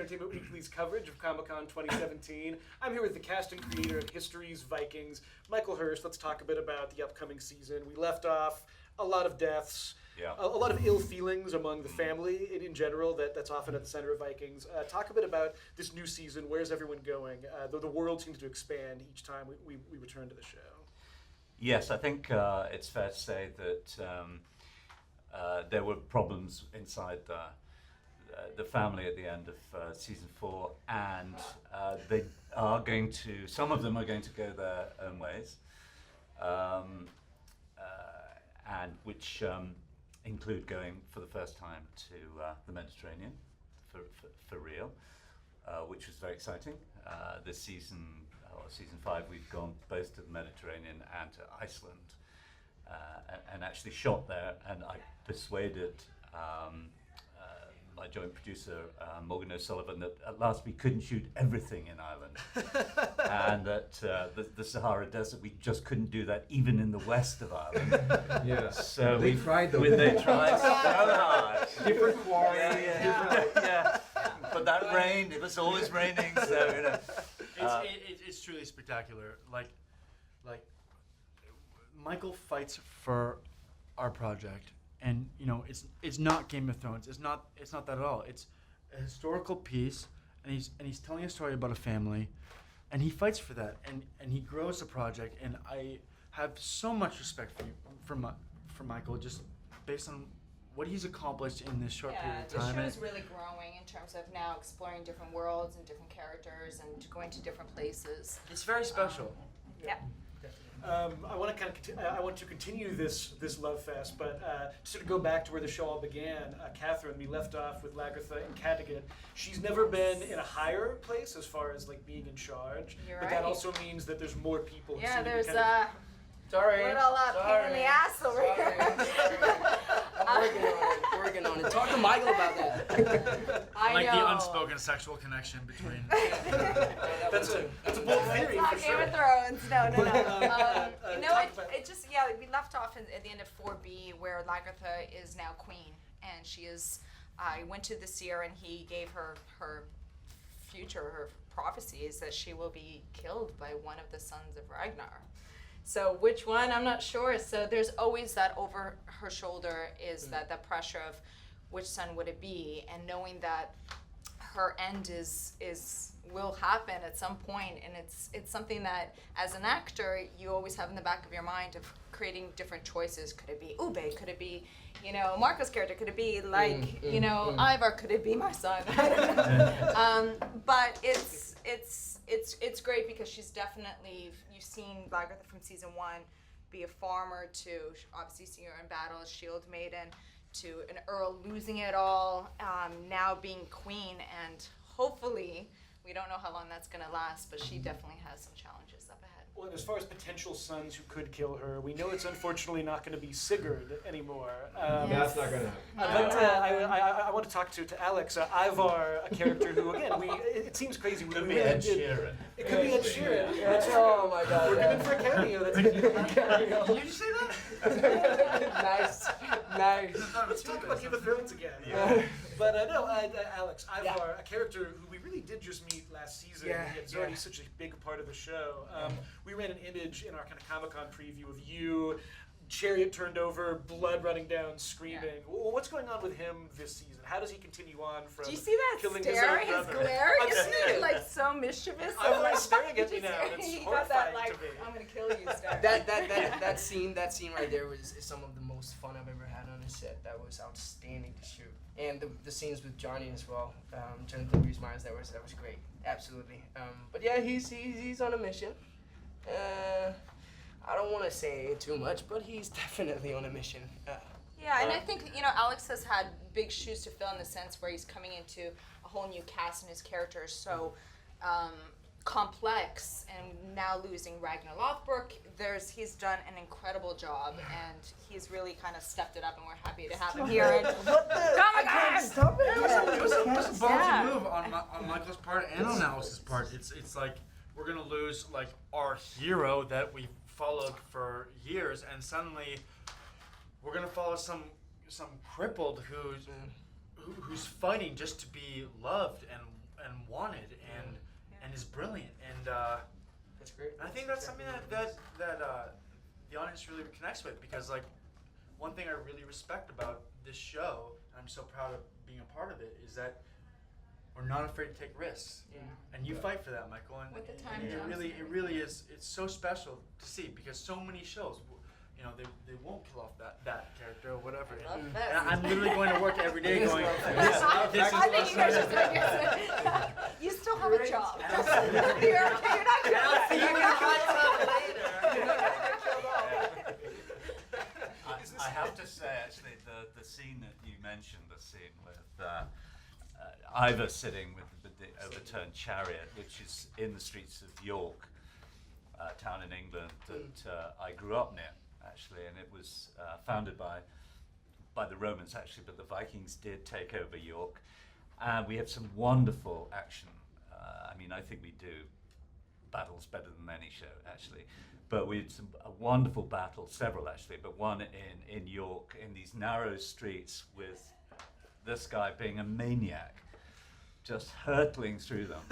Entertainment Weekly's coverage of Comic-Con 2017. I'm here with the cast and creator of History's Vikings, Michael Hirst. Let's talk a bit about the upcoming season. We left off a lot of deaths, a lot of ill feelings among the family in general that's often at the center of Vikings. Talk a bit about this new season. Where's everyone going? The world seems to expand each time we return to the show. Yes, I think it's fair to say that there were problems inside the family at the end of season 4, and they are going to, some of them are going to go their own ways, and which include going for the first time to the Mediterranean for real, which was very exciting. This season, season 5, we've gone both to the Mediterranean and to Iceland, and actually shot there, and I persuaded my joint producer, Morgan O'Sullivan, that at last we couldn't shoot everything in Ireland, and that the Sahara Desert, we just couldn't do that even in the west of Ireland. Yeah. So they tried though. They tried so hard. Different quarry. Yeah. But that rained. It was always raining. So you know. It's truly spectacular. Like Michael fights for our project, and you know it's not Game of Thrones. It's not that at all. It's a historical piece, and he's telling a story about a family, and he fights for that, and he grows the project. And I have so much respect for Michael, just based on what he's accomplished in this short period of time. The show is really growing in terms of now exploring different worlds and different characters and going to different places. It's very special. Yeah. I want to continue this love fest, but to sort of go back to where the show all began. Katheryn, we left off with Lagertha in Kattegat. She's never been in a higher place as far as like being in charge, but that also means that there's more people. Yeah, there's Sorry. little pain in the ass over here. I'm working on it. Talk to Michael about that. I like know. the unspoken sexual connection between. That's a bold theory. It's not for Game sure. of Thrones. No. Talk We left off at the end of 4B where Lagertha is now queen, and she is. I went to the seer, and he gave her future, her prophecies that she will be killed by one of the sons of Ragnar. So which one, I'm not sure. So there's always that over her shoulder is that pressure of which son would it be, and knowing that her end will happen at some point, and it's something that as an actor you always have in the back of your mind of creating different choices. Could it be Ube? Could it be, Marco's character? Could it be like, Ivar? Could it be my son? I don't know. But it's great because she's definitely, you've seen Lagertha from season 1 be a farmer to obviously seeing her in battle as Shield Maiden, to an earl losing it all, now being queen, and hopefully, we don't know how long that's going to last, but she definitely has some challenges up ahead. Well, and as far as potential sons who could kill her, we know it's unfortunately not going to be Sigurd anymore. That's not going to happen. But I want to talk to Alex, Ivar, a character who, again, it seems crazy. Could be Ed Sheeran. It could be Ed Sheeran. Oh my God. We're good for a cameo. That's it. Did you say that? Nice. Let's talk about Game of Thrones again. Yeah. But Alex, Ivar, a character who we really did just meet last season. It's already such a big part of the show. We ran an image in our kind of Comic-Con preview of you, chariot turned over, blood running down, screaming. Yeah. Well, what's going on with him this season? How does he continue on from Do you see that killing stare, his own brother? glare? I'm Isn't seeing it like so mischievous? Ivar's staring at me now. It's He got that horrifying like, to me. I'm gonna kill you stare. That scene right there is some of the most fun I've ever had on a set. That was outstanding to shoot, and the scenes with Johnny as well, Jonathan Rhys-Meyers, that was great, absolutely. But yeah, he's on a mission. I don't want to say too much, but he's definitely on a mission. Yeah, and I think, Alex has had big shoes to fill in the sense where he's coming into a whole new cast, and his character is so complex, and now losing Ragnar Lothbrok, he's done an incredible job, and he's really kind of stepped it up, and we're happy to have him here. I can't stop it. It was a ballsy move on Michael's part and on Alice's part. It's like we're gonna lose like our hero that we followed for years, and suddenly we're gonna follow some crippled who's fighting just to be loved wanted and is brilliant, and That's great. I think that's something that the audience really connects with, because like one thing I really respect about this show, and I'm so proud of being a part of it, is that we're not afraid to take risks. Yeah. And you fight for that, Michael. And With the time it jumps really, and it really is. It's so special to see, because so many shows, you know, they won't kill off that character or whatever. I love And this. I'm literally going to work every day going. I think you guys should start using you still have a job. You're not I have to say, actually, the scene that you mentioned, the scene with Ivar sitting with the overturned chariot, which is in the streets of York, town in England that I grew up near, actually, and it was founded by the Romans, actually, but the Vikings did take over York. And we have some wonderful action. I mean, I think we do battles better than any show, actually. But we had a wonderful battle, several actually, but one in York, in these narrow streets, with this guy being a maniac, just hurtling through them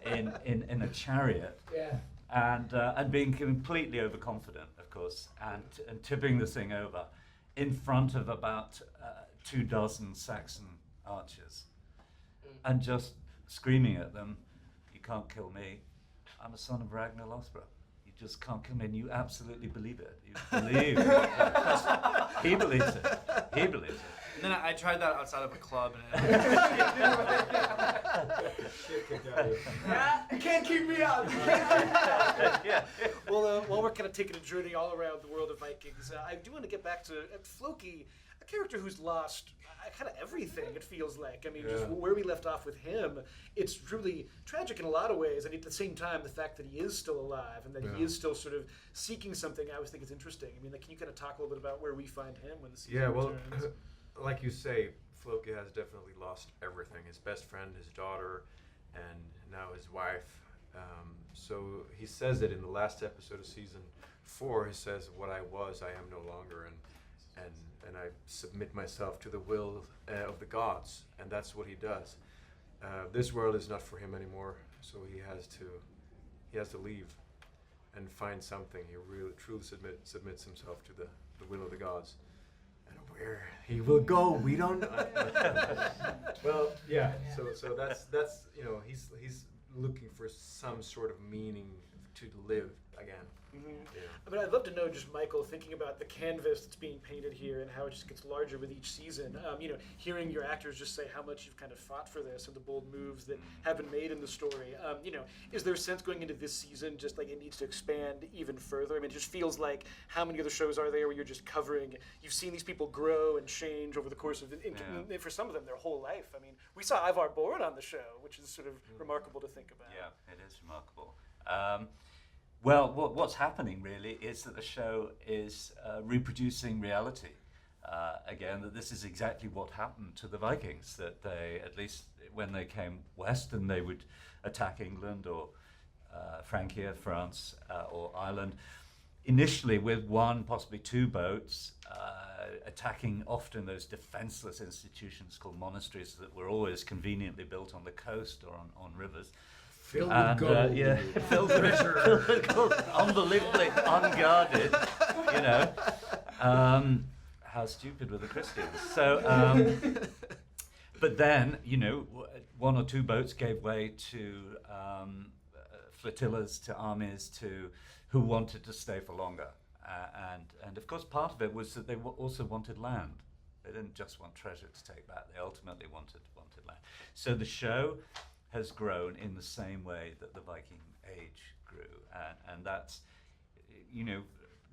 in a chariot. Yeah. And being completely overconfident, of course, and tipping the thing over in front of about 24 Saxon archers, and just screaming at them, "You can't kill me. I'm a son of Ragnar Lothbrok. You just can't kill me." And you absolutely believe it. You believe it. He believes it. He believes it. And then I tried that outside of a club, and You can't keep me out. Yeah. Well, while we're kind of taking a journey all around the world of Vikings, I do want to get back to Floki, a character who's lost kind of everything, it feels like. I mean, just where we left off with him, it's truly tragic in a lot of ways, and at the same time, the fact that he is still alive and that he is still sort of seeking something, I always think it's interesting. I mean, like, can you kind of talk a little bit about where we find him when the season returns? Like you say, Floki has definitely lost everything. His best friend, his daughter, and now his wife. So he says it in the last episode of season 4. He says, "What I was, I am no longer, and I submit myself to the will of the gods." And that's what he does. This world is not for him anymore, so he has to leave and find something. He really truly submits himself to the will of the gods. And where he will go, we don't know. Well, yeah. So that's you know, he's looking for some sort of meaning to live again. Mm-hmm. Yeah. I mean, I'd love to know, just Michael, thinking about the canvas that's being painted here and how it just gets larger with each season. You know, hearing your actors just say how much you've kind of fought for this and the bold moves that have been made in the story. You know, is there a sense going into this season just like it needs to expand even further? I mean, it just feels like how many other shows are there where you're just covering? You've seen these people grow and change over the course of, for some of them, their whole life. I mean, we saw Ivar born on the show, which is sort of remarkable to think about. Yeah, it is remarkable. Well, what's happening really is that the show is reproducing reality. Again, that this is exactly what happened to the Vikings, that they, at least when they came west and they would attack England or Francia, France, or Ireland, initially with one, possibly two boats, attacking often those defenseless institutions called monasteries that were always conveniently built on the coast or on rivers. Filled with gold. Filled with gold, unbelievably unguarded, you know. How stupid were the Christians? So, but then, you know, one or two boats gave way to flotillas, to armies, who wanted to stay for longer. And of course, part of it was that they also wanted land. They didn't just want treasure to take back. They ultimately wanted land. So the show has grown in the same way that the Viking Age grew, and that's, you know,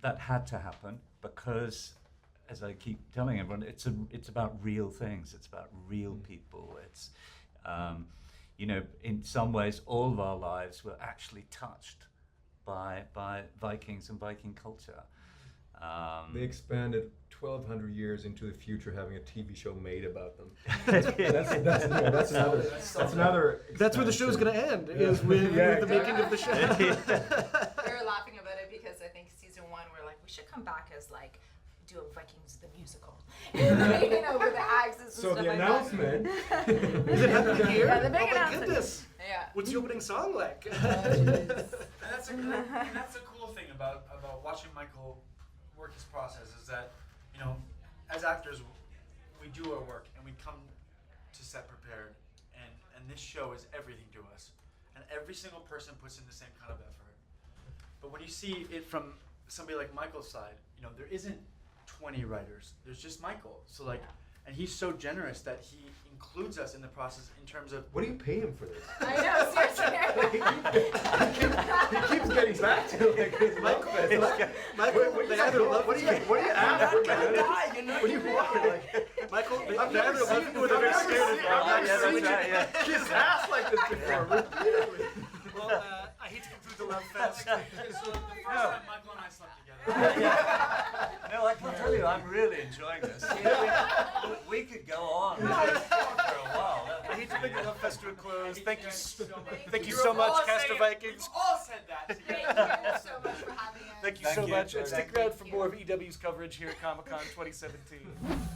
that had to happen because, as I keep telling everyone, it's about real things. It's about real people. It's, you know, in some ways, all of our lives were actually touched by Vikings and Viking culture. They expanded 1,200 years into the future, having a TV show made about them. That's another. That's where the show's going to end, is with the making of the show. We were laughing about it because I think season 1 we're like, we should come back as like do a Vikings the musical, you know, with the bags and So stuff the like announcement. Is it happening here? Yeah, the big oh my announcement. goodness. Yeah. What's the opening song like? And that's the cool thing about watching Michael work his process is that, you know, as actors, we do our work and we come to set prepared, and this show is everything to us, and every single person puts in the same kind of effort. But when you see it from somebody like Michael's side, you know, there isn't 20 writers. There's just Michael. So like, and he's so generous that he includes us in the process in terms of. What do you pay him for this? I know, seriously. He keeps getting back to like his love fest. Michael, What they either love do you ask for, man? What do you want? Like, Michael, they I've never either love seen you or they're very scared of you. I've never that's seen right, yeah. kiss ass like this before. Repeatedly. Well, I hate to conclude the love fest. So the first time Michael and I slept together. No, I can tell you, I'm really enjoying this. We could go on for a while. I hate to bring the love fest to a close. Thank you, thank you You're so much, all cast of saying- Vikings. We've all said that. Thank you so much for having us. Thank you Thank so you. much, and stick Thank around for more of EW's coverage here at Comic-Con 2017.